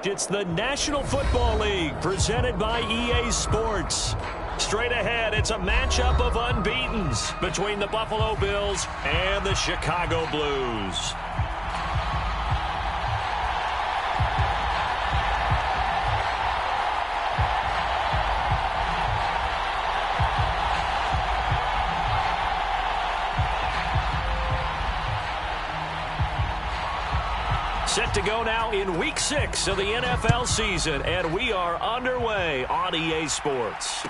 It's the National Football League presented by EA Sports. Straight ahead, it's a matchup of unbeatens between the Buffalo Bills and the Chicago Blues. Set to go now in Week 6 of the NFL season, and we are underway on EA Sports.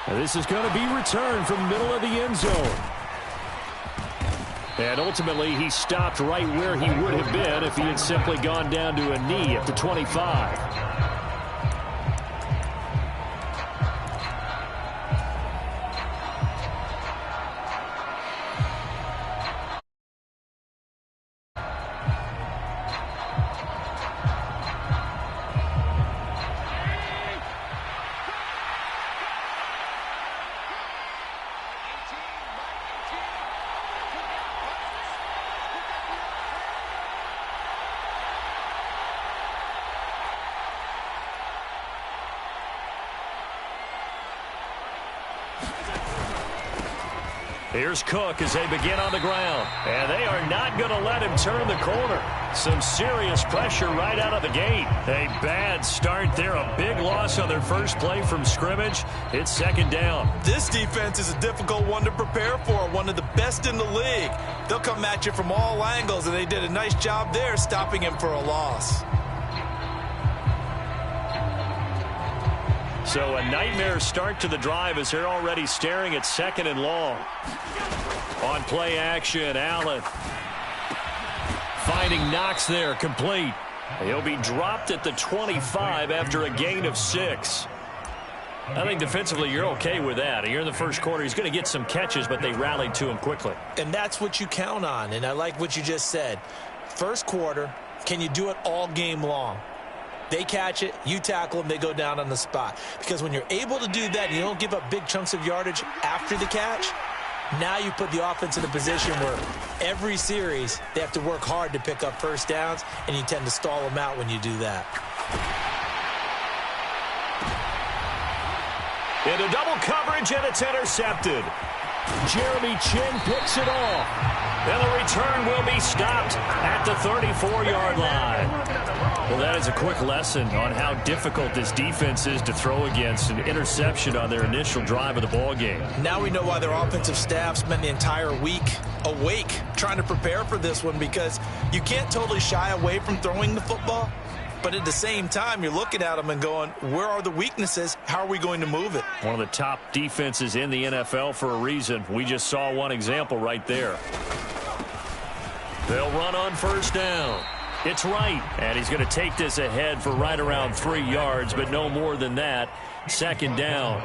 This is going to be returned from the middle of the end zone. And ultimately, he stopped right where he would have been if he had simply gone down to a knee at the 25. Here's Cook as they begin on the ground. And they are not going to let him turn the corner. Some serious pressure right out of the gate. A bad start there. A big loss on their first play from scrimmage. It's second down. This defense is a difficult one to prepare for. One of the best in the league. They'll come at you from all angles, and they did a nice job there stopping him for a loss. So a nightmare start to the drive as they're already staring at second and long. On play action, Allen. Finding Knox there, complete. He'll be dropped at the 25 after a gain of 6. I think defensively you're okay with that. Here in the first quarter, he's going to get some catches, but they rallied to him quickly. And that's what you count on, and I like what you just said. First quarter, can you do it all game long? They catch it, you tackle them, they go down on the spot. Because when you're able to do that and you don't give up big chunks of yardage after the catch, now you put the offense in a position where every series they have to work hard to pick up first downs, and you tend to stall them out when you do that. Into double coverage, and it's intercepted. Jeremy Chin picks it off. And the return will be stopped at the 34-yard line. Well, that is a quick lesson on how difficult this defense is to throw against. An interception on their initial drive of the ball game. Now we know why their offensive staff spent the entire week awake trying to prepare for this one, because you can't totally shy away from throwing the football. But at the same time, you're looking at them and going, where are the weaknesses? How are we going to move it? One of the top defenses in the NFL for a reason. We just saw one example right there. They'll run on first down. It's right. And he's going to take this ahead for right around 3 yards, but no more than that. Second down.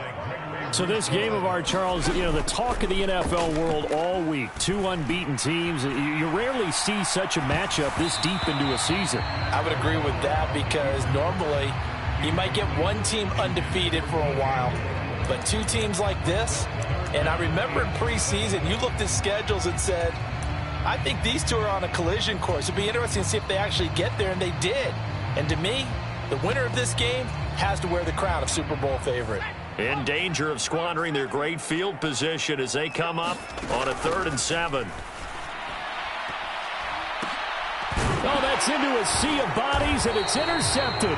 So this game of ours, Charles, you know, the talk of the NFL world all week. 2 unbeaten teams. You rarely see such a matchup this deep into a season. I would agree with that, because normally you might get one team undefeated for a while, but 2 teams like this, and I remember in preseason you looked at schedules and said, I think these 2 are on a collision course. It'd be interesting to see if they actually get there, and they did. And to me, the winner of this game has to wear the crown of Super Bowl favorite. In danger of squandering their great field position as they come up on a 3rd and 7. Oh, that's into a sea of bodies, and it's intercepted.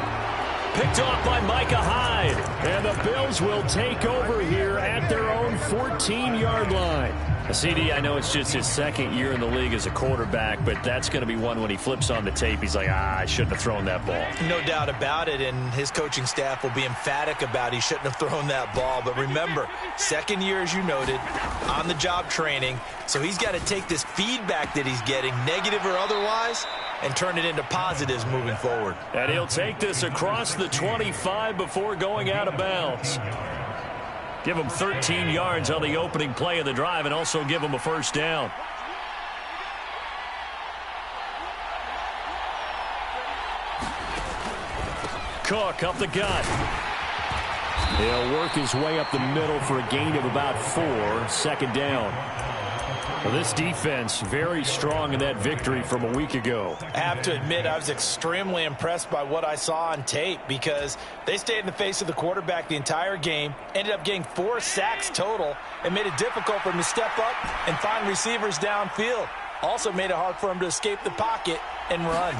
Picked off by Micah Hyde. And the Bills will take over here at their own 14-yard line. CD, I know it's just his second year in the league as a quarterback, but that's going to be one when he flips on the tape, he's like, I shouldn't have thrown that ball. No doubt about it, and his coaching staff will be emphatic about he shouldn't have thrown that ball. But remember, second year, as you noted, on-the-job training, so he's got to take this feedback that he's getting, negative or otherwise, and turn it into positives moving forward. And he'll take this across the 25 before going out of bounds. Give him 13 yards on the opening play of the drive, and also give him a first down. Cook up the gut. He'll work his way up the middle for a gain of about 4. Second down. Well, this defense very strong in that victory from a week ago. I have to admit, I was extremely impressed by what I saw on tape because they stayed in the face of the quarterback the entire game, ended up getting 4 sacks total, and made it difficult for him to step up and find receivers downfield. Also made it hard for him to escape the pocket and run.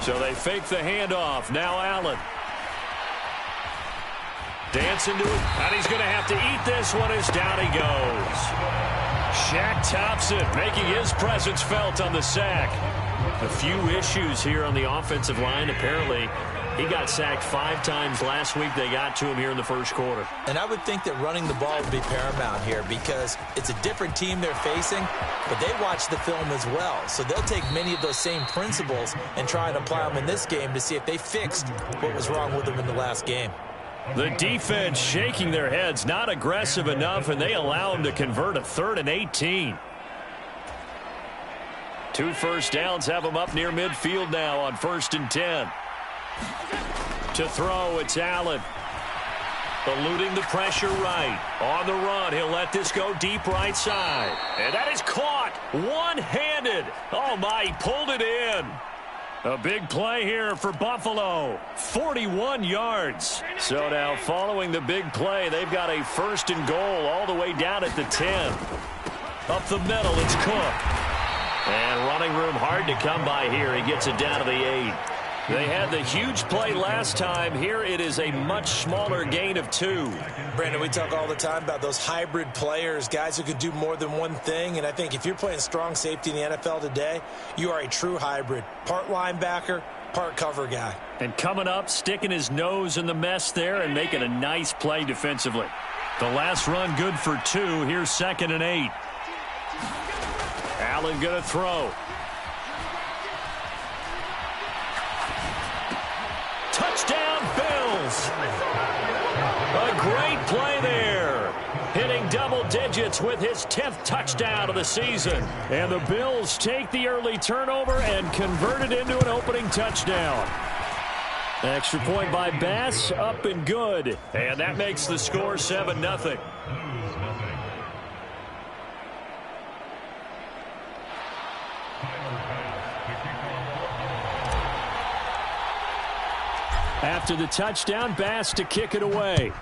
So they fake the handoff. Now Allen. Dancing to it, and he's going to have to eat this one as down he goes. Shaq Thompson making his presence felt on the sack. A few issues here on the offensive line. Apparently, he got sacked 5 times last week. They got to him here in the first quarter. And I would think that running the ball would be paramount here because it's a different team they're facing, but they watch the film as well. So they'll take many of those same principles and try and apply them in this game to see if they fixed what was wrong with them in the last game. The defense shaking their heads, not aggressive enough, and they allow him to convert a 3rd and 18. 2 first downs have him up near midfield now on 1st and 10. To throw, it's Allen. Eluding the pressure right. On the run, he'll let this go deep right side. And that is caught one-handed. Oh, my, he pulled it in. A big play here for Buffalo. 41 yards. So now following the big play, they've got a 1st and goal all the way down at the 10. Up the middle, it's Cook. And running room hard to come by here. He gets it down to the 8. They had the huge play last time. Here it is a much smaller gain of 2. Brandon, we talk all the time about those hybrid players, guys who could do more than one thing. And I think if you're playing strong safety in the NFL today, you are a true hybrid. Part linebacker, part cover guy. And coming up, sticking his nose in the mess there and making a nice play defensively. The last run good for 2. Here's 2nd and 8. Allen going to throw. Touchdown, Bills. A great play there. Hitting double digits with his 10th touchdown of the season. And the Bills take the early turnover and convert it into an opening touchdown. Extra point by Bass, up and good. And that makes the score 7-0. After the touchdown, Bass to kick it away.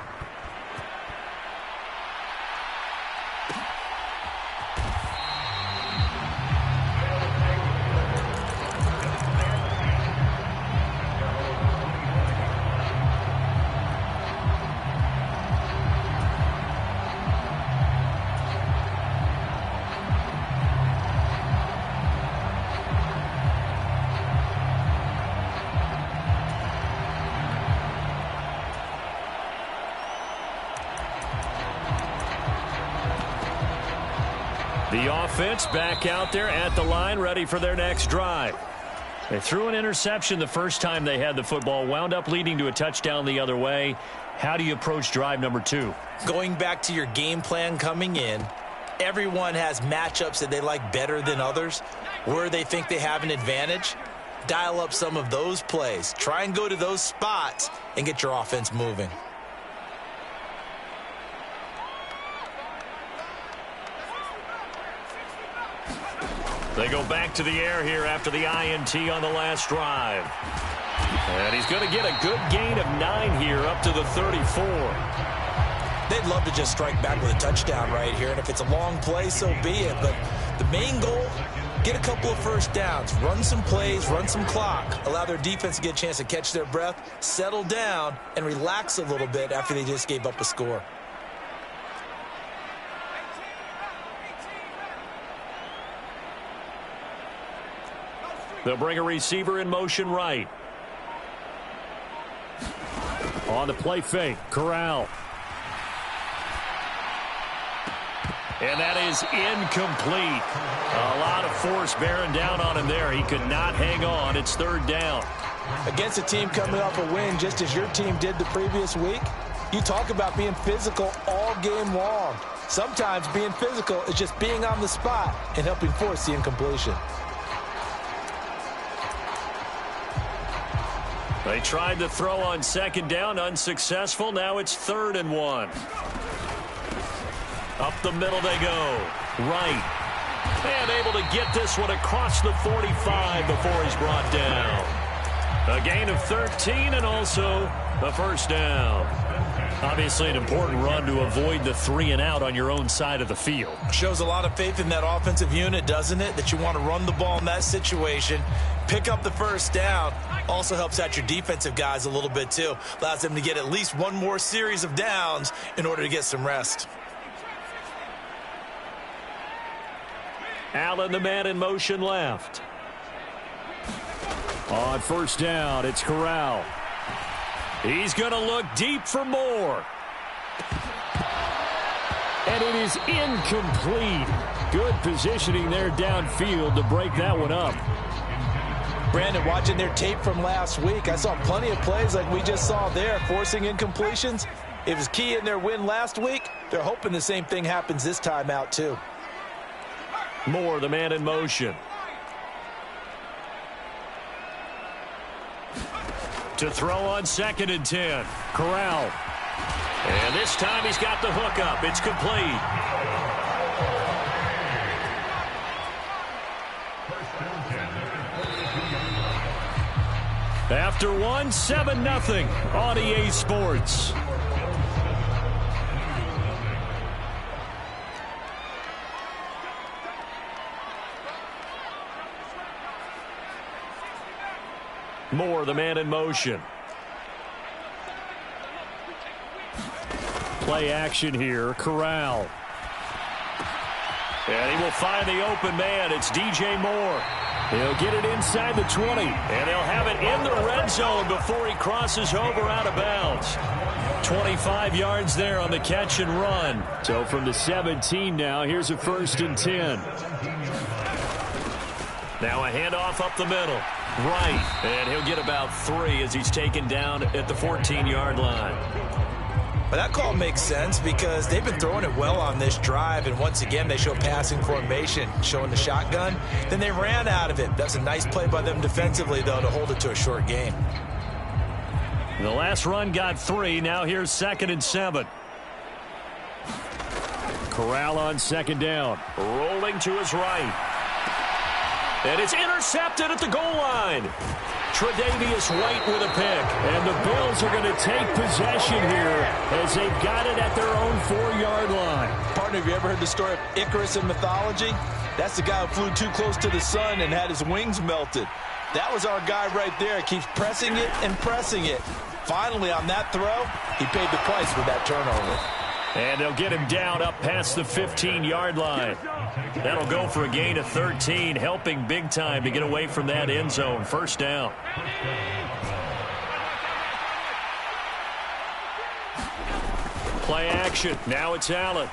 The offense back out there at the line, ready for their next drive. They threw an interception the first time they had the football, wound up leading to a touchdown the other way. How do you approach drive number 2? Going back to your game plan coming in, everyone has matchups that they like better than others. Where they think they have an advantage, dial up some of those plays. Try and go to those spots and get your offense moving. They go back to the air here after the INT on the last drive. And he's going to get a good gain of 9 here up to the 34. They'd love to just strike back with a touchdown right here, and if it's a long play, so be it. But the main goal, get a couple of first downs, run some plays, run some clock, allow their defense to get a chance to catch their breath, settle down, and relax a little bit after they just gave up a score. They'll bring a receiver in motion right. On the play fake, Corral. And that is incomplete. A lot of force bearing down on him there. He could not hang on. It's 3rd down. Against a team coming off a win, just as your team did the previous week, you talk about being physical all game long. Sometimes being physical is just being on the spot and helping force the incompletion. They tried to throw on 2nd down, unsuccessful. Now it's 3rd and 1. Up the middle they go. Right. And able to get this one across the 45 before he's brought down. A gain of 13 and also a first down. Obviously an important run to avoid the 3 and out on your own side of the field. Shows a lot of faith in that offensive unit, doesn't it? That you want to run the ball in that situation. Pick up the first down. Also helps out your defensive guys a little bit too. Allows them to get at least one more series of downs in order to get some rest. Allen, the man in motion left. On first down, it's Corral. He's going to look deep for more. And it is incomplete. Good positioning there downfield to break that one up. Brandon, watching their tape from last week, I saw plenty of plays like we just saw there, forcing incompletions. It was key in their win last week. They're hoping the same thing happens this time out, too. Moore, the man in motion. To throw on 2nd and 10. Corral. And this time he's got the hook up. It's complete. After one, 7-0 on EA Sports. Moore, the man in motion. Play action here. Corral. And he will find the open man. It's DJ Moore. He'll get it inside the 20. And he'll have it in the red zone before he crosses over out of bounds. 25 yards there on the catch and run. So from the 17 now, here's a 1st and 10. Now a handoff up the middle. Right. And he'll get about 3 as he's taken down at the 14-yard line. But that call makes sense because they've been throwing it well on this drive, and once again they show passing formation, showing the shotgun. Then they ran out of it. That's a nice play by them defensively, though, to hold it to a short gain. The last run got 3. Now here's 2nd and 7. Corral on 2nd down. Rolling to his right. And it's intercepted at the goal line. Tre'Davious White with a pick. And the Bills are going to take possession here as they've got it at their own 4-yard line. Partner, have you ever heard the story of Icarus in mythology? That's the guy who flew too close to the sun and had his wings melted. That was our guy right there. Keeps pressing it and pressing it. Finally, on that throw, he paid the price with that turnover. And they'll get him down up past the 15-yard line. That'll go for a gain of 13, helping big time to get away from that end zone. First down. Play action. Now it's Allen.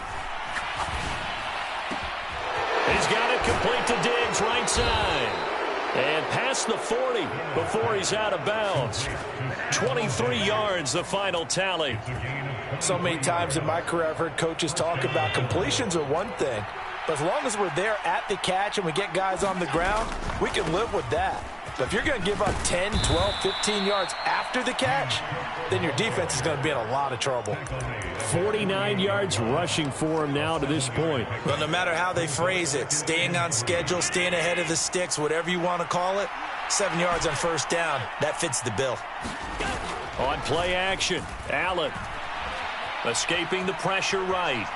He's got it complete to Diggs, right side. And past the 40 before he's out of bounds. 23 yards, the final tally. So many times in my career I've heard coaches talk about completions are one thing, but as long as we're there at the catch and we get guys on the ground, we can live with that. But if you're going to give up 10, 12, 15 yards after the catch, then your defense is going to be in a lot of trouble. 49 yards rushing for him now to this point. Well, no matter how they phrase it, staying on schedule, staying ahead of the sticks, whatever you want to call it, 7 yards on first down, that fits the bill. On play action, Allen escaping the pressure right.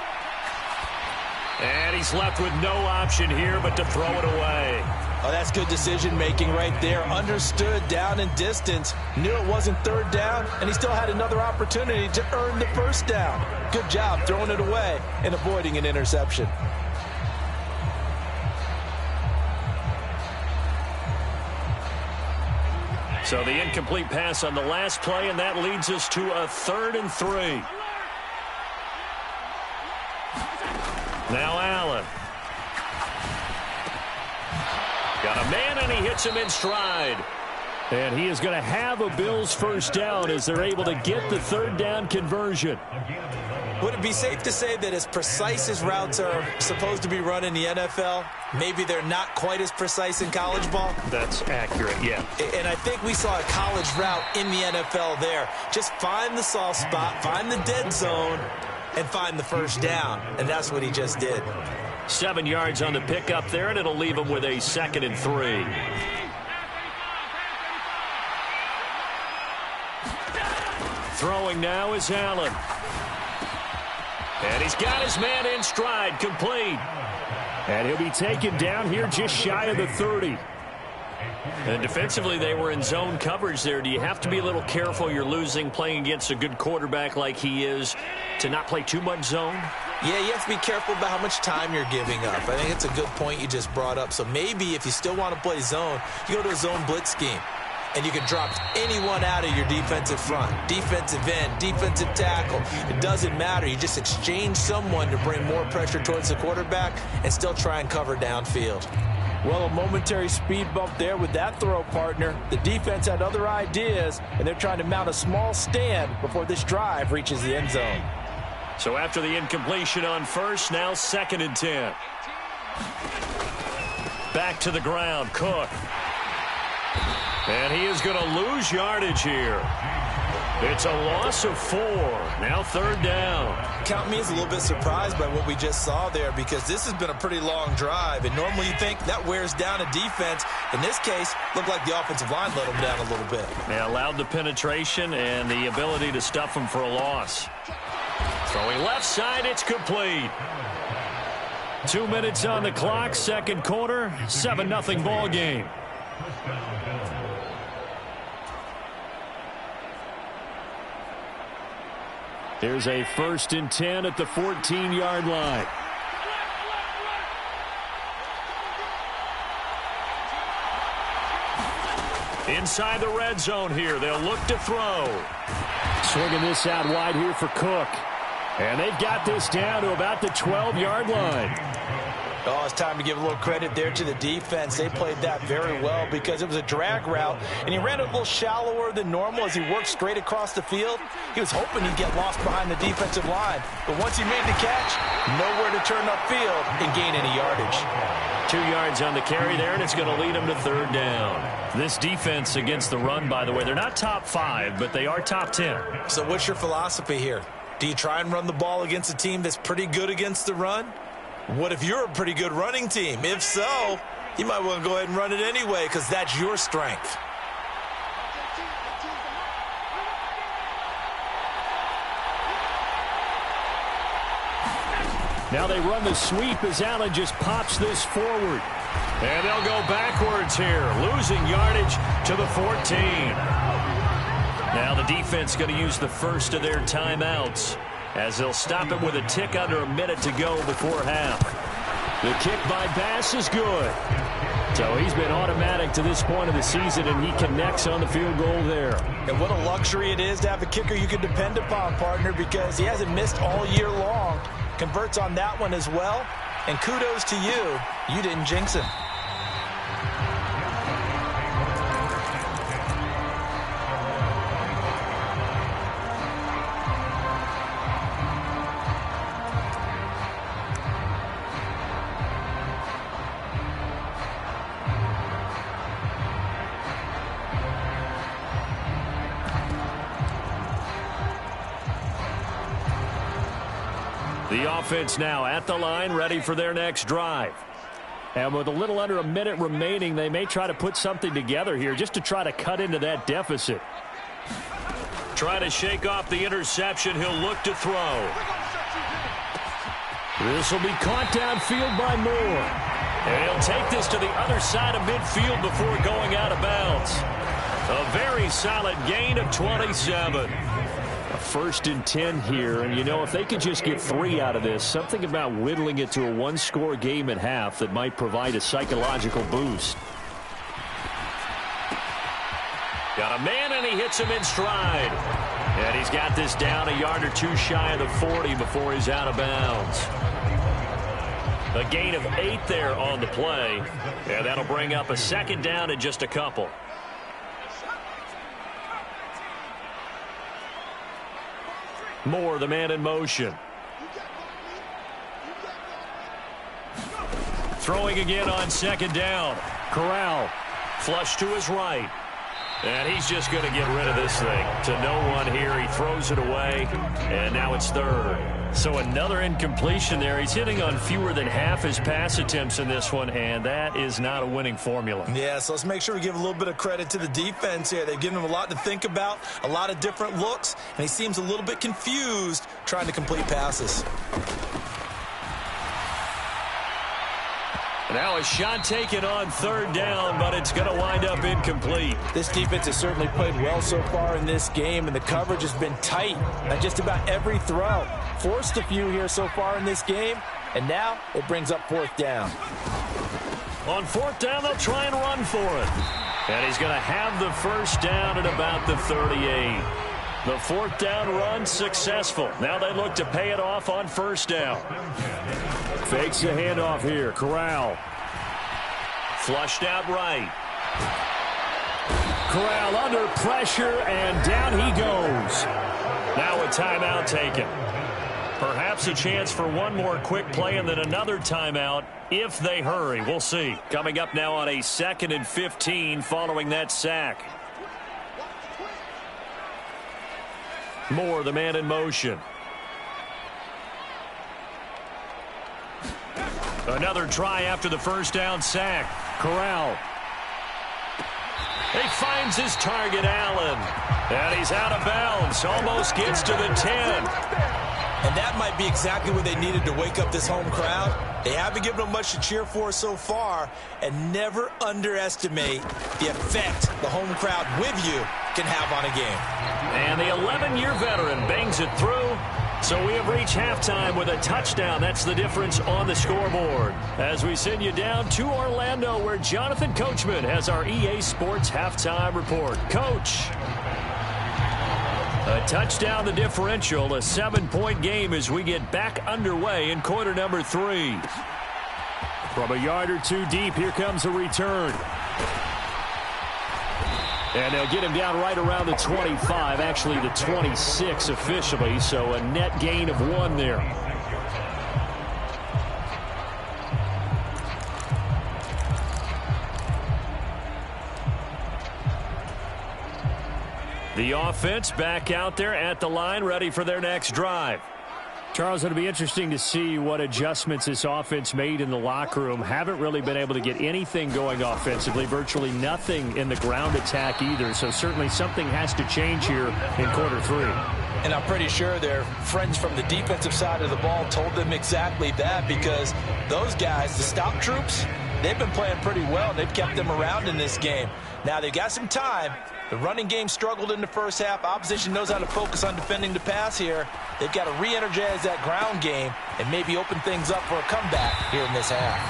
And he's left with no option here but to throw it away. Oh, that's good decision-making right there. Understood down and distance. Knew it wasn't third down, and he still had another opportunity to earn the first down. Good job throwing it away and avoiding an interception. So the incomplete pass on the last play, and that leads us to a 3rd and 3. Now Allen. Got a man, and he hits him in stride. And he is going to have a Bills first down as they're able to get the 3rd down conversion. Would it be safe to say that as precise as routes are supposed to be run in the NFL, maybe they're not quite as precise in college ball? That's accurate, yeah. And I think we saw a college route in the NFL there. Just find the soft spot, find the dead zone, and find the first down. And that's what he just did. 7 yards on the pickup there, and it'll leave them with a 2nd and 3. Throwing now is Allen. And he's got his man in stride, complete. And he'll be taken down here just shy of the 30. And defensively, they were in zone coverage there. Do you have to be a little careful? You're losing, playing against a good quarterback like he is, to not play too much zone? Yeah, you have to be careful about how much time you're giving up. I think it's a good point you just brought up. So maybe if you still want to play zone, you go to a zone blitz scheme. And you can drop anyone out of your defensive front. Defensive end, defensive tackle. It doesn't matter. You just exchange someone to bring more pressure towards the quarterback and still try and cover downfield. Well, a momentary speed bump there with that throw, partner. The defense had other ideas, and they're trying to mount a small stand before this drive reaches the end zone. So after the incompletion on first, now 2nd and 10. Back to the ground, Cook. And he is going to lose yardage here. It's a loss of 4. Now 3rd down. Count me as a little bit surprised by what we just saw there, because this has been a pretty long drive. And normally you think that wears down a defense. In this case, looked like the offensive line let them down a little bit. They allowed the penetration and the ability to stuff them for a loss. Throwing left side, it's complete. 2 minutes on the clock, 2nd quarter, 7-0 ball game. There's a 1st and 10 at the 14-yard line. Inside the red zone here. They'll look to throw. Swinging this out wide here for Cook. And they've got this down to about the 12-yard line. Oh, it's time to give a little credit there to the defense. They played that very well because it was a drag route, and he ran it a little shallower than normal as he worked straight across the field. He was hoping he'd get lost behind the defensive line, but once he made the catch, nowhere to turn upfield and gain any yardage. 2 yards on the carry there, and it's going to lead him to 3rd down. This defense against the run, by the way, they're not top 5, but they are top 10. So what's your philosophy here? Do you try and run the ball against a team that's pretty good against the run? What if you're a pretty good running team? If so, you might want to go ahead and run it anyway because that's your strength. Now they run the sweep as Allen just pops this forward. And they'll go backwards here, losing yardage to the 14. Now the defense going to use the first of their timeouts, as they'll stop it with a tick under a minute to go before half. The kick by Bass is good. So he's been automatic to this point of the season, and he connects on the field goal there. And what a luxury it is to have a kicker you can depend upon, partner, because he hasn't missed all year long. Converts on that one as well. And kudos to you. You didn't jinx him. The offense now at the line, ready for their next drive. And with a little under a minute remaining, they may try to put something together here just to try to cut into that deficit. Try to shake off the interception. He'll look to throw. This will be caught downfield by Moore. And he'll take this to the other side of midfield before going out of bounds. A very solid gain of 27. A 1st and 10 here, and you know, if they could just get 3 out of this, something about whittling it to a one-score game at half that might provide a psychological boost. Got a man, and he hits him in stride. And he's got this down a yard or two shy of the 40 before he's out of bounds. A gain of 8 there on the play, and that'll bring up a 2nd down in just a couple. Moore, the man in motion. Throwing again on 2nd down. Corral. Flush to his right. And he's just going to get rid of this thing. To no one here. He throws it away, and now it's third. So another incompletion there. He's hitting on fewer than half his pass attempts in this one, and that is not a winning formula. Yeah, so let's make sure we give a little bit of credit to the defense here. They've given him a lot to think about, a lot of different looks, and he seems a little bit confused trying to complete passes. Now a shot taken on third down, but it's going to wind up incomplete. This defense has certainly played well so far in this game, and the coverage has been tight on just about every throw. Forced a few here so far in this game, and now it brings up fourth down. On fourth down, they'll try and run for it. And he's going to have the first down at about the 38. The fourth down run successful. Now they look to pay it off on first down. Fakes the handoff here. Corral. Flushed out right. Corral under pressure, and down he goes. Now a timeout taken. Perhaps a chance for one more quick play and then another timeout if they hurry. We'll see. Coming up now on a 2nd and 15 following that sack. Moore, the man in motion. Another try after the first down sack. Corral. He finds his target, Allen. And he's out of bounds. Almost gets to the 10. And that might be exactly what they needed to wake up this home crowd. They haven't given them much to cheer for so far, and never underestimate the effect the home crowd with you can have on a game. And the 11-year veteran bangs it through. So we have reached halftime with a touchdown. That's the difference on the scoreboard. As we send you down to Orlando, where Jonathan Coachman has our EA Sports halftime report. Coach. A touchdown, the differential, a 7-point game as we get back underway in quarter number 3. From a yard or two deep, here comes a return. And they'll get him down right around the 25, actually the 26 officially, so a net gain of 1 there. The offense back out there at the line, ready for their next drive. Charles, it'll be interesting to see what adjustments this offense made in the locker room. Haven't really been able to get anything going offensively, virtually nothing in the ground attack either. So certainly something has to change here in quarter 3. And I'm pretty sure their friends from the defensive side of the ball told them exactly that, because those guys, the stop troops, they've been playing pretty well, and they've kept them around in this game. Now they've got some time. The running game struggled in the first half. Opposition knows how to focus on defending the pass here. They've got to re-energize that ground game and maybe open things up for a comeback here in this half.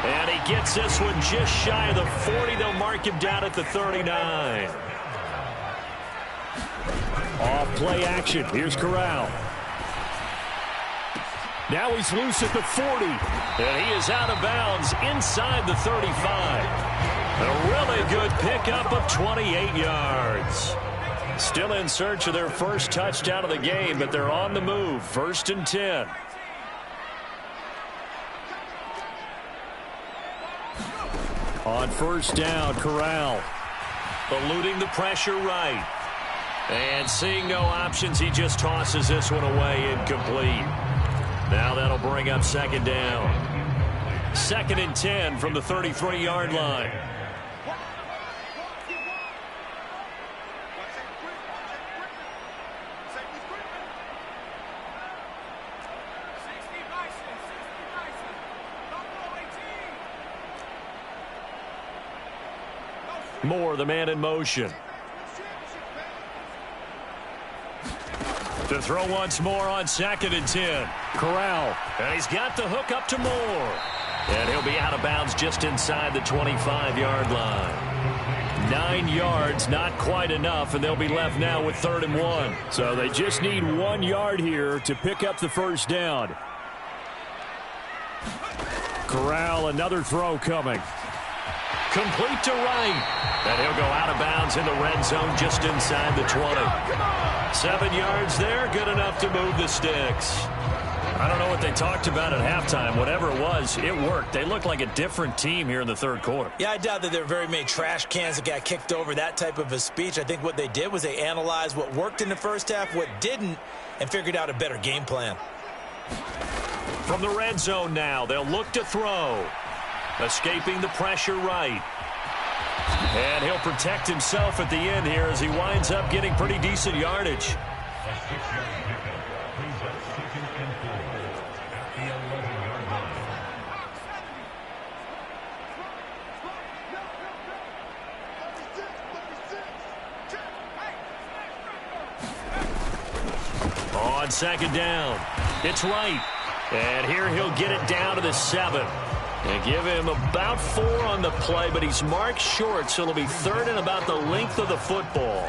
And he gets this one just shy of the 40. They'll mark him down at the 39. Off play action. Here's Corral. Now he's loose at the 40. And he is out of bounds inside the 35. A really good pickup of 28 yards. Still in search of their first touchdown of the game, but they're on the move. 1st and 10. On first down, Corral. Eluding the pressure right. And seeing no options, he just tosses this one away, incomplete. Now that'll bring up 2nd down. 2nd and 10 from the 33-yard line. Moore, the man in motion. To throw once more on 2nd and 10. Corral. And he's got the hook up to Moore. And he'll be out of bounds just inside the 25-yard line. 9 yards, not quite enough, and they'll be left now with 3rd and 1. So they just need 1 yard here to pick up the first down. Corral, another throw coming. Complete to right. And he'll go out of bounds in the red zone just inside the 20. 7 yards there, good enough to move the sticks. I don't know what they talked about at halftime. Whatever it was, it worked. They looked like a different team here in the third quarter. Yeah, I doubt that there were very many trash cans that got kicked over, that type of a speech. I think what they did was they analyzed what worked in the first half, what didn't, and figured out a better game plan. From the red zone now, they'll look to throw. Escaping the pressure right. And he'll protect himself at the end here as he winds up getting pretty decent yardage. On second down, it's right. And here he'll get it down to the 7. And give him about 4 on the play, but he's marked short, so it'll be third and about the length of the football.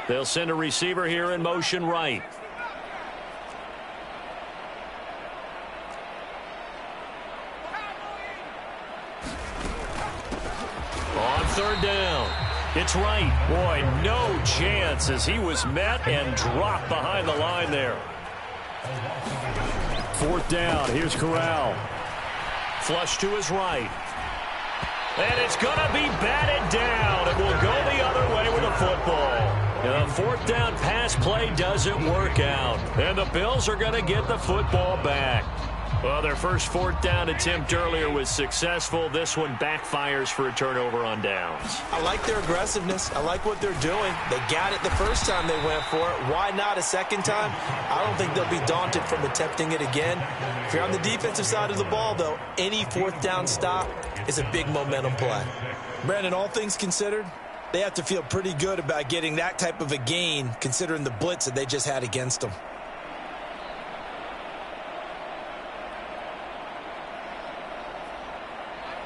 They'll send a receiver here in motion right. On third down, it's right. Boy, no chance as he was met and dropped behind the line there. Fourth down, here's Corral. Flush to his right. And it's going to be batted down. It will go the other way with the football. The fourth down pass play doesn't work out. And the Bills are going to get the football back. Well, their first fourth down attempt earlier was successful. This one backfires for a turnover on downs. I like their aggressiveness. I like what they're doing. They got it the first time they went for it. Why not a second time? I don't think they'll be daunted from attempting it again. If you're on the defensive side of the ball, though, any fourth down stop is a big momentum play. Brandon, all things considered, they have to feel pretty good about getting that type of a gain considering the blitz that they just had against them.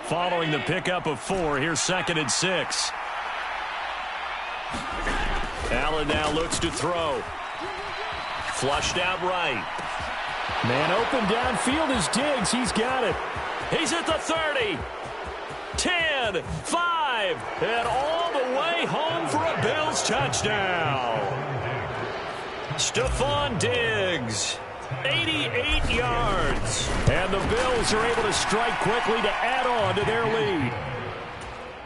Following the pickup of 4, here's 2nd and 6. Allen now looks to throw. Flushed out right. Man open downfield is Diggs. He's got it. He's at the 30. 10, 5, and all the way home for a Bills touchdown. Stephon Diggs. 88 yards. And the Bills are able to strike quickly to add on to their lead.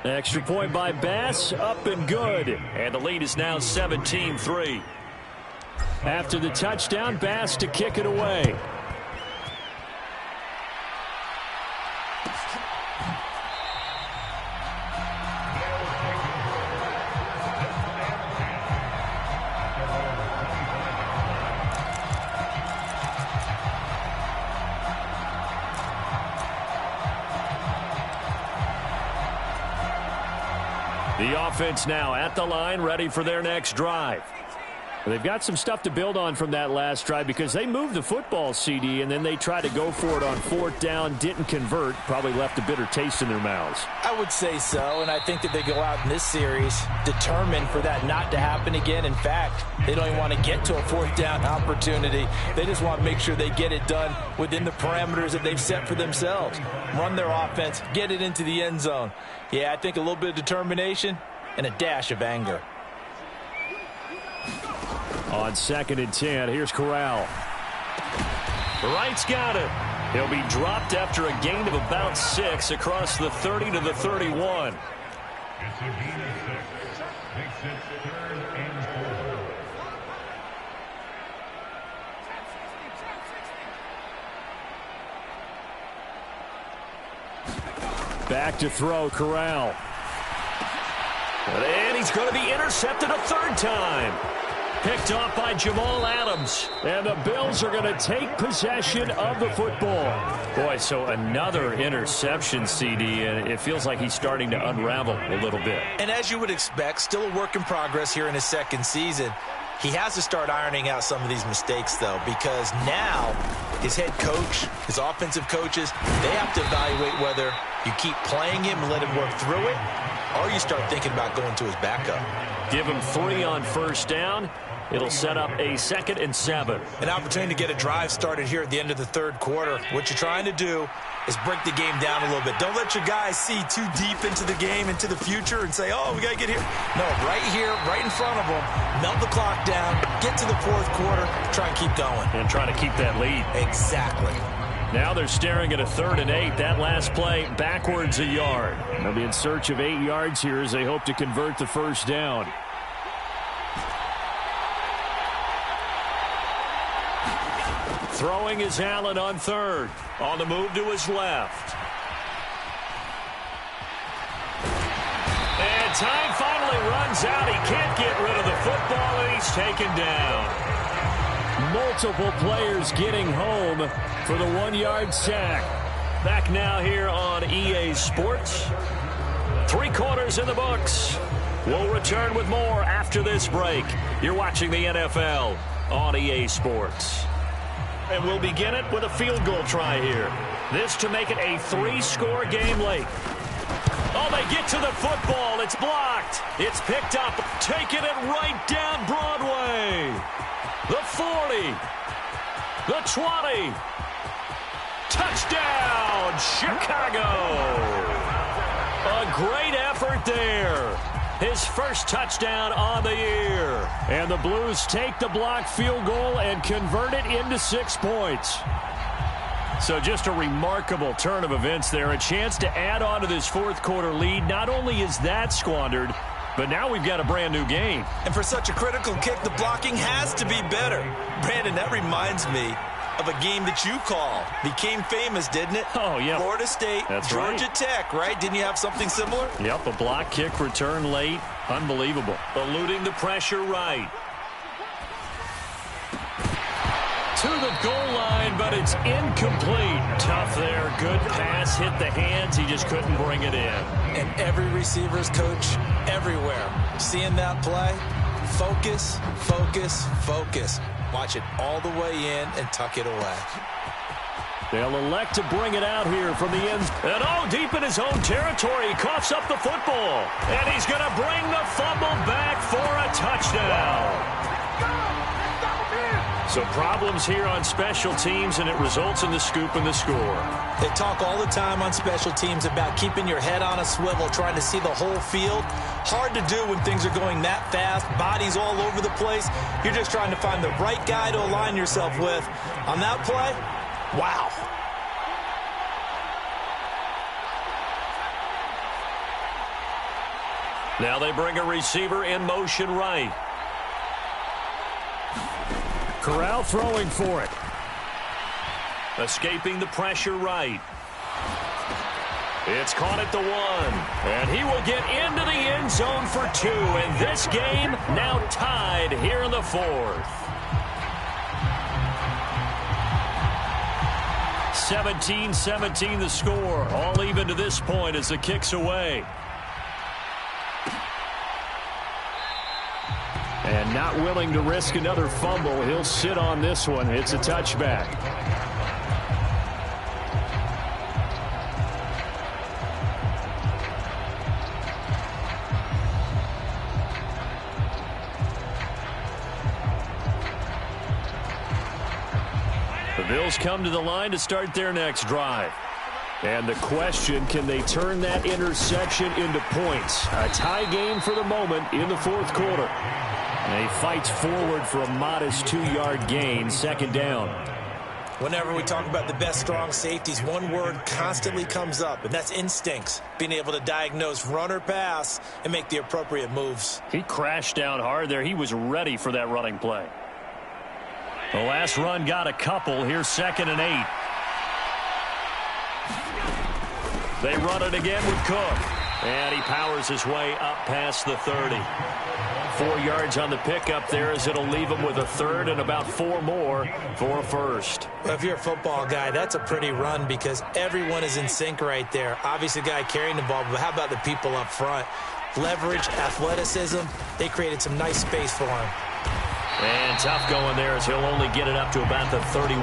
Extra point by Bass, up and good. And the lead is now 17-3. After the touchdown, Bass to kick it away. The offense now at the line, ready for their next drive. They've got some stuff to build on from that last drive because they moved the football, CD, and then they tried to go for it on fourth down, didn't convert, probably left a bitter taste in their mouths. I would say so, and I think that they go out in this series determined for that not to happen again. In fact, they don't even want to get to a fourth down opportunity. They just want to make sure they get it done within the parameters that they've set for themselves. Run their offense, get it into the end zone. Yeah, I think a little bit of determination and a dash of anger. On 2nd and 10, here's Corral. Wright's got it. He'll be dropped after a gain of about 6 across the 30 to the 31. It's a gain of 6. Makes it 3rd and 4. Back to throw, Corral. And he's going to be intercepted a 3rd time. Picked off by Jamal Adams. And the Bills are going to take possession of the football. Boy, so another interception, CD, and it feels like he's starting to unravel a little bit. And as you would expect, still a work in progress here in his 2nd season. He has to start ironing out some of these mistakes, though, because now his head coach, his offensive coaches, they have to evaluate whether you keep playing him and let him work through it, or you start thinking about going to his backup. Give him 3 on first down. It'll set up a 2nd and 7. An opportunity to get a drive started here at the end of the 3rd quarter. What you're trying to do is break the game down a little bit. Don't let your guys see too deep into the game, into the future, and say, oh, we got to get here. No, right here, right in front of them, melt the clock down, get to the fourth quarter, try and keep going. And try to keep that lead. Exactly. Now they're staring at a 3rd and 8. That last play backwards a yard. They'll be in search of 8 yards here as they hope to convert the first down. Throwing is Allen on 3rd. On the move to his left. And time finally runs out. He can't get rid of the football, and he's taken down. Multiple players getting home for the 1-yard sack. Back now here on EA Sports. 3 quarters in the books. We'll return with more after this break. You're watching the NFL on EA Sports. And we'll begin it with a field goal try here. This to make it a 3-score game late. Oh, they get to the football. It's blocked. It's picked up. Taking it right down Broadway. The 40. The 20. Touchdown, Chicago. A great effort there. His first touchdown on the year. And the Blues take the blocked field goal and convert it into 6 points. So just a remarkable turn of events there. A chance to add on to this fourth quarter lead. Not only is that squandered, but now we've got a brand new game. And for such a critical kick, the blocking has to be better. Brandon, that reminds me of a game that you call. Became famous, didn't it? Oh, yeah. Florida State, That's Georgia right. Tech, right? Didn't you have something similar? Yep, a block kick return late. Unbelievable. Eluding the pressure right. To the goal line, but it's incomplete. Tough there. Good pass. Hit the hands. He just couldn't bring it in. And every receiver's coach everywhere. Seeing that play, focus, focus, focus. Watch it all the way in and tuck it away. They'll elect to bring it out here from the end. And deep in his own territory, he coughs up the football. And he's going to bring the fumble back for a touchdown. So problems here on special teams, and it results in the scoop and the score. They talk all the time on special teams about keeping your head on a swivel, trying to see the whole field. Hard to do when things are going that fast, bodies all over the place. You're just trying to find the right guy to align yourself with. On that play, wow. Now they bring a receiver in motion right. Corral throwing for it. Escaping the pressure right. It's caught at the 1. And he will get into the end zone for 2. And this game now tied here in the 4th. 17-17 the score. All even to this point as the kick's away. And not willing to risk another fumble. He'll sit on this one. It's a touchback. The Bills come to the line to start their next drive. And the question, can they turn that interception into points? A tie game for the moment in the fourth quarter. And he fights forward for a modest 2-yard gain, 2nd down. Whenever we talk about the best strong safeties, one word constantly comes up, and that's instincts. Being able to diagnose run or pass and make the appropriate moves. He crashed down hard there. He was ready for that running play. The last run got a couple. Here's 2nd and 8. They run it again with Cook. And he powers his way up past the 30. 4 yards on the pickup there as it'll leave him with a 3rd and about 4 more for a first. Well, if you're a football guy, that's a pretty run because everyone is in sync right there. Obviously, the guy carrying the ball, but how about the people up front? Leverage, athleticism, they created some nice space for him. And tough going there as he'll only get it up to about the 31.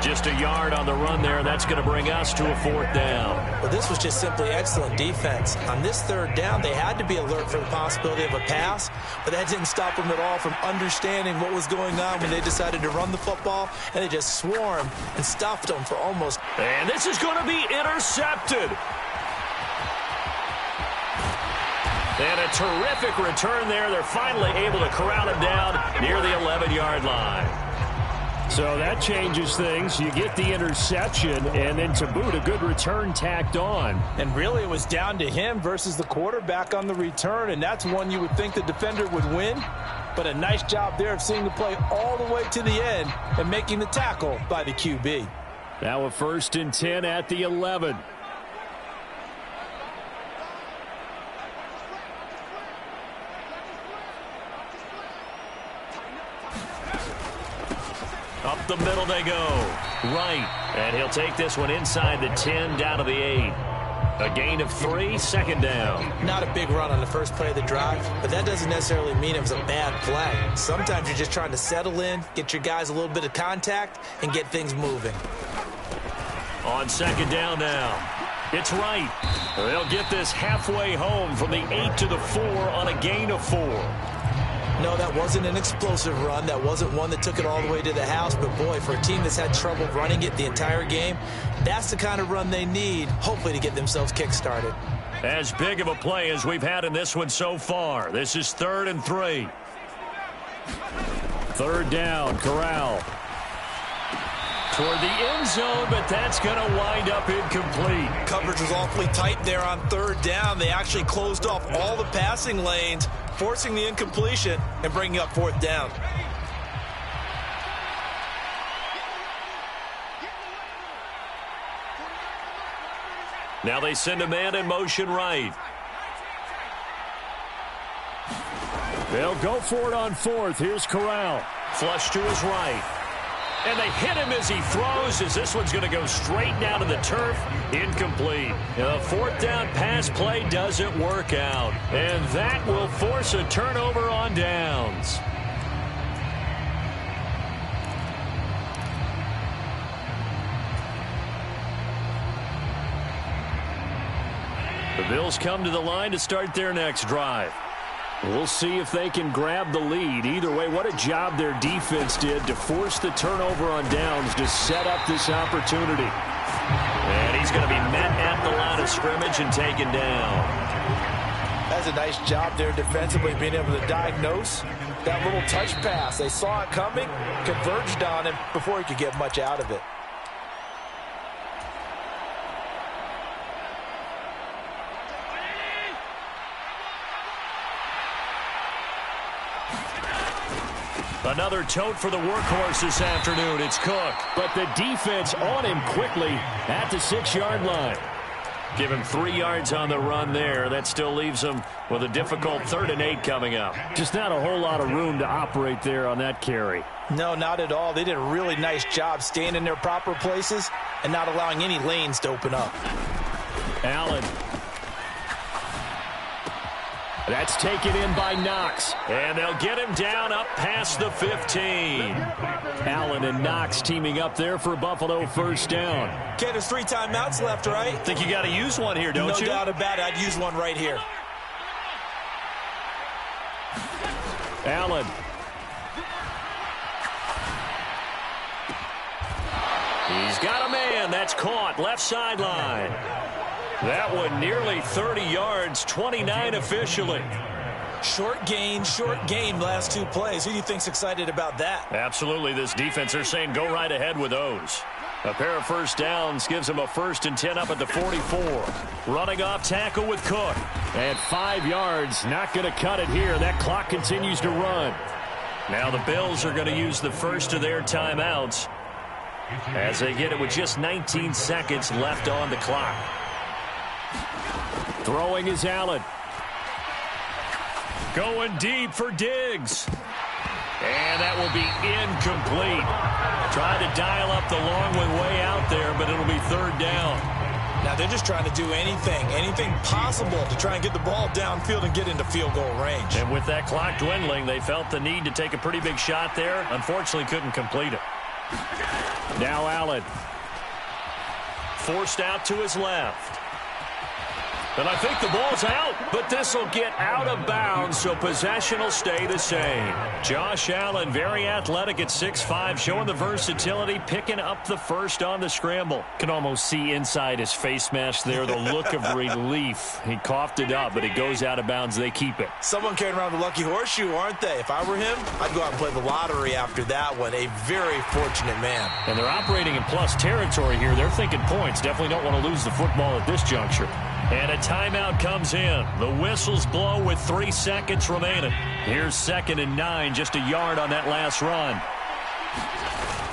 Just a yard on the run there. That's going to bring us to a 4th down. Well, this was just simply excellent defense. On this 3rd down, they had to be alert for the possibility of a pass, but that didn't stop them at all from understanding what was going on when they decided to run the football, and they just swarmed and stuffed them for almost. And this is going to be intercepted. And a terrific return there. They're finally able to corral him down near the 11-yard line. So that changes things. You get the interception, and then to boot, a good return tacked on. And really, it was down to him versus the quarterback on the return, and that's one you would think the defender would win. But a nice job there of seeing the play all the way to the end and making the tackle by the QB. Now a 1st and 10 at the 11. Up the middle they go. Right. And he'll take this one inside the 10 down to the 8. A gain of 3, 2nd down. Not a big run on the first play of the drive, but that doesn't necessarily mean it was a bad play. Sometimes you're just trying to settle in, get your guys a little bit of contact, and get things moving. On 2nd down now. It's right. They'll get this halfway home from the 8 to the 4 on a gain of 4. No, that wasn't an explosive run. That wasn't one that took it all the way to the house. But, boy, for a team that's had trouble running it the entire game, that's the kind of run they need, hopefully, to get themselves kick-started. As big of a play as we've had in this one so far. This is 3rd and 3. 3rd down, Corral. Toward the end zone, but that's going to wind up incomplete. Coverage was awfully tight there on 3rd down. They actually closed off all the passing lanes, forcing the incompletion and bringing up 4th down. Now they send a man in motion right. They'll go for it on 4th. Here's Corral. Flush to his right. And they hit him as he throws, as this one's going to go straight down to the turf. Incomplete. The 4th down pass play doesn't work out. And that will force a turnover on downs. The Bills come to the line to start their next drive. We'll see if they can grab the lead. Either way, what a job their defense did to force the turnover on downs to set up this opportunity. And he's going to be met at the line of scrimmage and taken down. That's a nice job there defensively, being able to diagnose that little touch pass. They saw it coming, converged on him before he could get much out of it. Another tote for the workhorse this afternoon. It's Cook. But the defense on him quickly at the 6-yard line. Give him 3 yards on the run there. That still leaves him with a difficult 3rd and 8 coming up. Just not a whole lot of room to operate there on that carry. No, not at all. They did a really nice job staying in their proper places and not allowing any lanes to open up. Allen. That's taken in by Knox. And they'll get him down up past the 15. Allen and Knox teaming up there for Buffalo 1st down. Okay, there's 3 timeouts left, right? Think you got to use one here, don't you? No doubt about it. I'd use one right here. Allen. He's got a man. That's caught. Left sideline. That one nearly 30 yards, 29 officially. Short gain, short game last 2 plays. Who do you think's excited about that? Absolutely. This defense, they're saying go right ahead with those. A pair of 1st downs gives them a 1st and 10 up at the 44. Running off tackle with Cook. And 5 yards, not going to cut it here. That clock continues to run. Now the Bills are going to use the first of their timeouts as they get it with just 19 seconds left on the clock. Throwing is Allen. Going deep for Diggs. And that will be incomplete. Trying to dial up the long one way out there, but it'll be 3rd down. Now they're just trying to do anything possible to try and get the ball downfield and get into field goal range. And with that clock dwindling, they felt the need to take a pretty big shot there. Unfortunately, couldn't complete it. Now Allen. Forced out to his left. And I think the ball's out, but this will get out of bounds, so possession will stay the same. Josh Allen, very athletic at 6'5", showing the versatility, picking up the first on the scramble. Can almost see inside his face mask there, the look of relief. He coughed it up, but it goes out of bounds. They keep it. Someone carrying around the lucky horseshoe, aren't they? If I were him, I'd go out and play the lottery after that one. A very fortunate man. And they're operating in plus territory here. They're thinking points. Definitely don't want to lose the football at this juncture. And a timeout comes in. The whistles blow with 3 seconds remaining. Here's 2nd and 9, just a yard on that last run.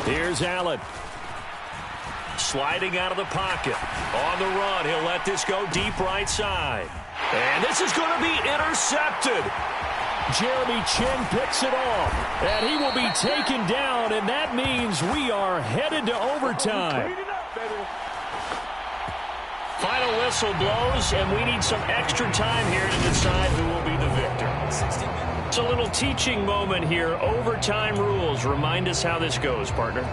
Here's Allen. Sliding out of the pocket. On the run, he'll let this go deep right side. And this is going to be intercepted. Jeremy Chin picks it off. And he will be taken down, and that means we are headed to overtime. Final whistle blows, and we need some extra time here to decide who will be the victor. It's a little teaching moment here. Overtime rules. Remind us how this goes, partner.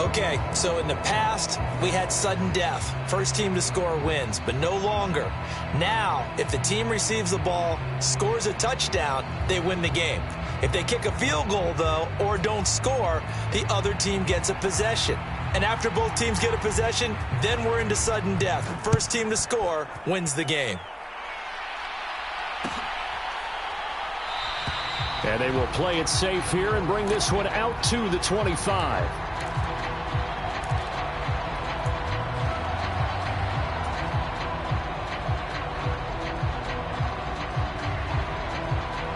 Okay, so in the past, we had sudden death. First team to score wins, but no longer. Now, if the team receives the ball, scores a touchdown, they win the game. If they kick a field goal, though, or don't score, the other team gets a possession. And after both teams get a possession, then we're into sudden death. First team to score wins the game. And they will play it safe here and bring this one out to the 25.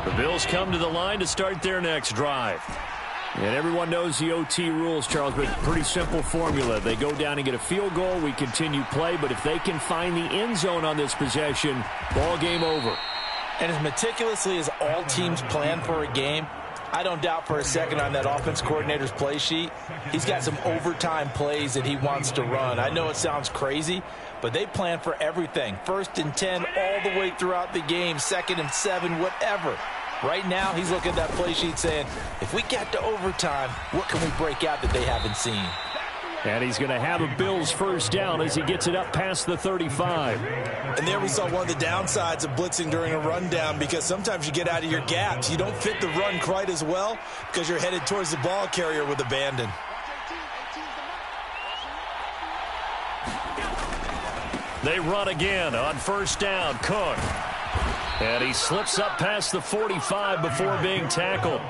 The Bills come to the line to start their next drive. And everyone knows the OT rules, Charles, but pretty simple formula. They go down and get a field goal, we continue play, but if they can find the end zone on this possession, ball game over. And as meticulously as all teams plan for a game, I don't doubt for a second on that offense coordinator's play sheet, he's got some overtime plays that he wants to run. I know it sounds crazy, but they plan for everything. 1st and 10 all the way throughout the game, 2nd and 7, whatever. Right now, he's looking at that play sheet saying, if we get to overtime, what can we break out that they haven't seen? And he's going to have a Bills first down as he gets it up past the 35. And there we saw one of the downsides of blitzing during a rundown, because sometimes you get out of your gaps. You don't fit the run quite as well because you're headed towards the ball carrier with abandon. They run again on first down. Cook. And he slips up past the 45 before being tackled.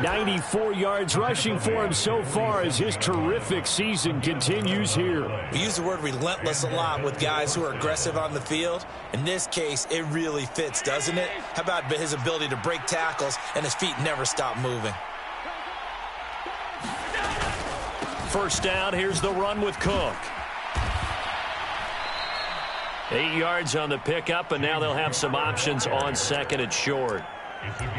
94 yards rushing for him so far as his terrific season continues here. We use the word relentless a lot with guys who are aggressive on the field. In this case, it really fits, doesn't it? How about his ability to break tackles and his feet never stop moving? First down, here's the run with Cook. 8 yards on the pickup, and now they'll have some options on 2nd and short.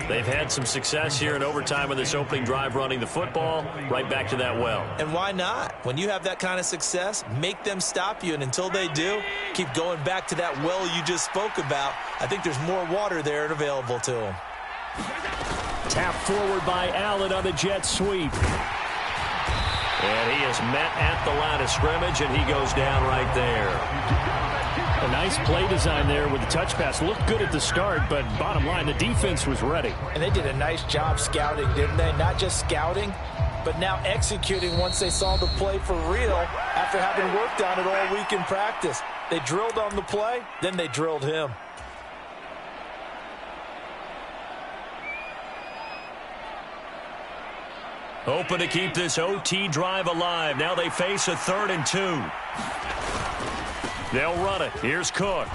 They've had some success here in overtime in this opening drive running the football. Right back to that well. And why not? When you have that kind of success, make them stop you, and until they do, keep going back to that well you just spoke about. I think there's more water there and available to them. Tap forward by Allen on the jet sweep. And he is met at the line of scrimmage, and he goes down right there. A nice play design there with the touch pass. Looked good at the start, but bottom line, the defense was ready. And they did a nice job scouting, didn't they? Not just scouting, but now executing once they saw the play for real after having worked on it all week in practice. They drilled on the play, then they drilled him. Open to keep this OT drive alive. Now they face a 3rd and 2. They'll run it. Here's Cook.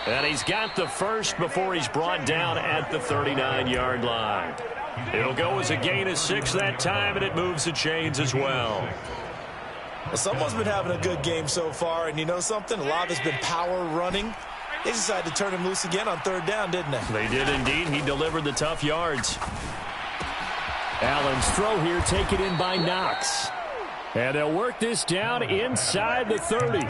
And he's got the first before he's brought down at the 39-yard line. It'll go as a gain of 6 that time, and it moves the chains as well. Well, someone's been having a good game so far, and you know something? A lot of it's been power running. They decided to turn him loose again on 3rd down, didn't they? They did indeed. He delivered the tough yards. Allen's throw here taken in by Knox. And they'll work this down inside the 30.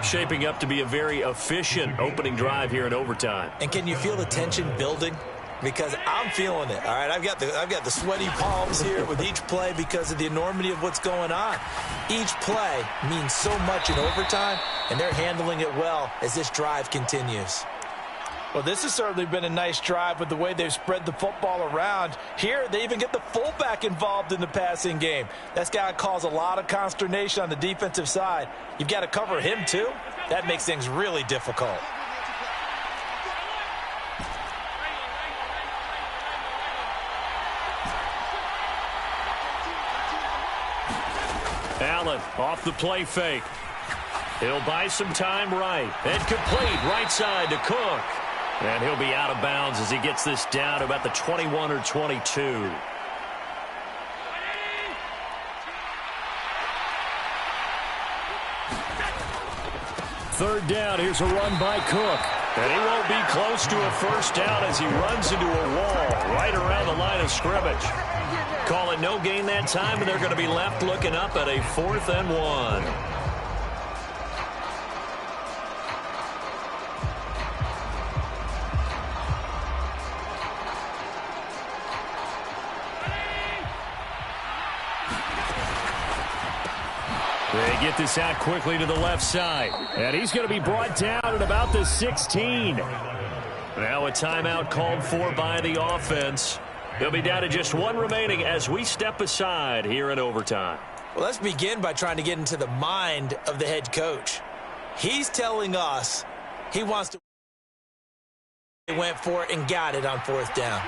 Shaping up to be a very efficient opening drive here in overtime. And can you feel the tension building? because I'm feeling it. All right, I've got the sweaty palms here with each play because of the enormity of what's going on. Each play means so much in overtime, and they're handling it well as this drive continues. Well, this has certainly been a nice drive with the way they've spread the football around. Here, they even get the fullback involved in the passing game. That's got to cause a lot of consternation on the defensive side. You've got to cover him, too. That makes things really difficult. Allen off the play fake. He'll buy some time right. And complete right side to Cook. And he'll be out of bounds as he gets this down to about the 21 or 22. Third down. Here's a run by Cook. And he won't be close to a first down as he runs into a wall right around the line of scrimmage. Call it no gain that time, and they're going to be left looking up at a 4th and 1. They get this out quickly to the left side. And he's going to be brought down at about the 16. Now a timeout called for by the offense. They'll be down to just one remaining as we step aside here in overtime. Well, let's begin by trying to get into the mind of the head coach. He's telling us he wants to. They went for it and got it on 4th down.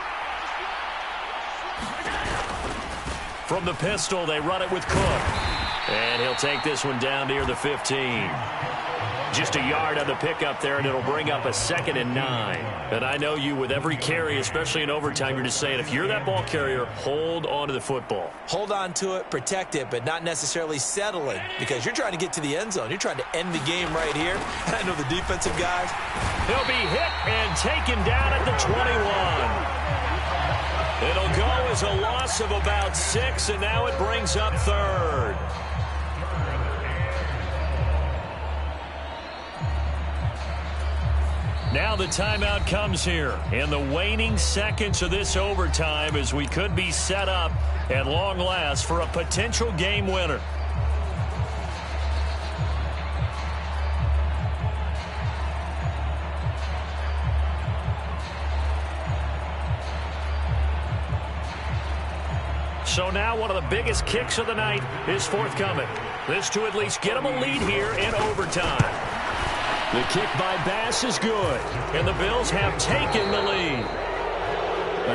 From the pistol, they run it with Cook. And he'll take this one down near the 15. Just a yard on the pickup there, and it'll bring up a 2nd and 9. And I know you, with every carry, especially in overtime, you're just saying, if you're that ball carrier, hold on to the football. Hold on to it, protect it, but not necessarily settle it, because you're trying to get to the end zone. You're trying to end the game right here. And I know the defensive guys. He'll be hit and taken down at the 21. It'll go as a loss of about 6, and now it brings up 3rd. Now the timeout comes here in the waning seconds of this overtime as we could be set up at long last for a potential game winner. So now one of the biggest kicks of the night is forthcoming. This to at least get them a lead here in overtime. The kick by Bass is good, and the Bills have taken the lead.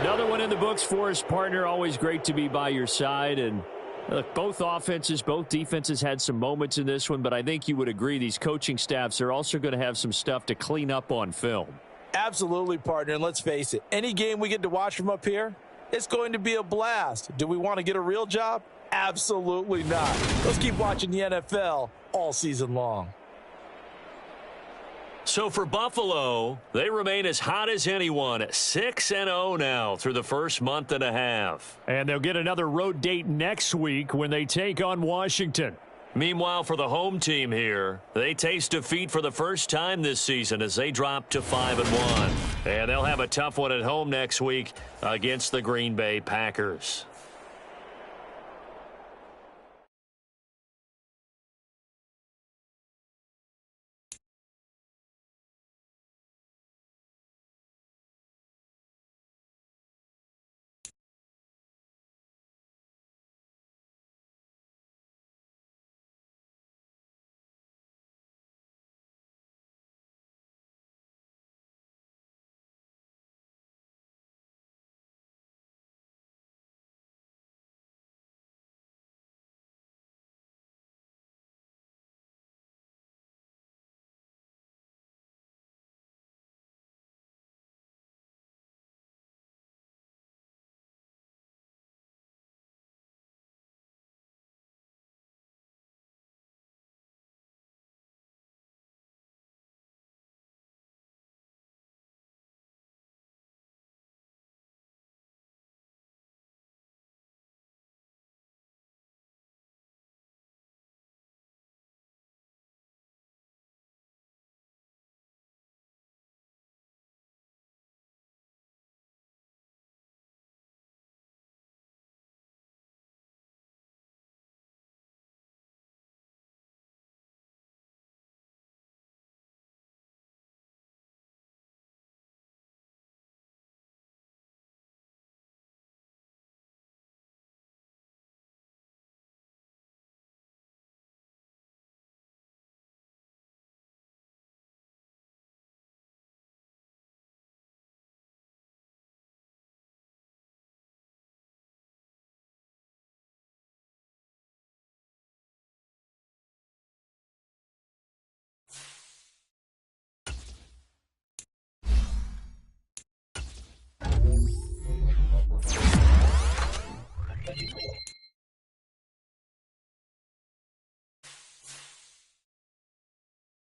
Another one in the books for his partner. Always great to be by your side. And look, both offenses, both defenses had some moments in this one, but I think you would agree these coaching staffs are also going to have some stuff to clean up on film. Absolutely, partner, and let's face it, any game we get to watch from up here, it's going to be a blast. Do we want to get a real job? Absolutely not. Let's keep watching the NFL all season long. So for Buffalo, they remain as hot as anyone, 6-0 now through the first month and a half. And they'll get another road date next week when they take on Washington. Meanwhile, for the home team here, they taste defeat for the first time this season as they drop to 5-1. And they'll have a tough one at home next week against the Green Bay Packers.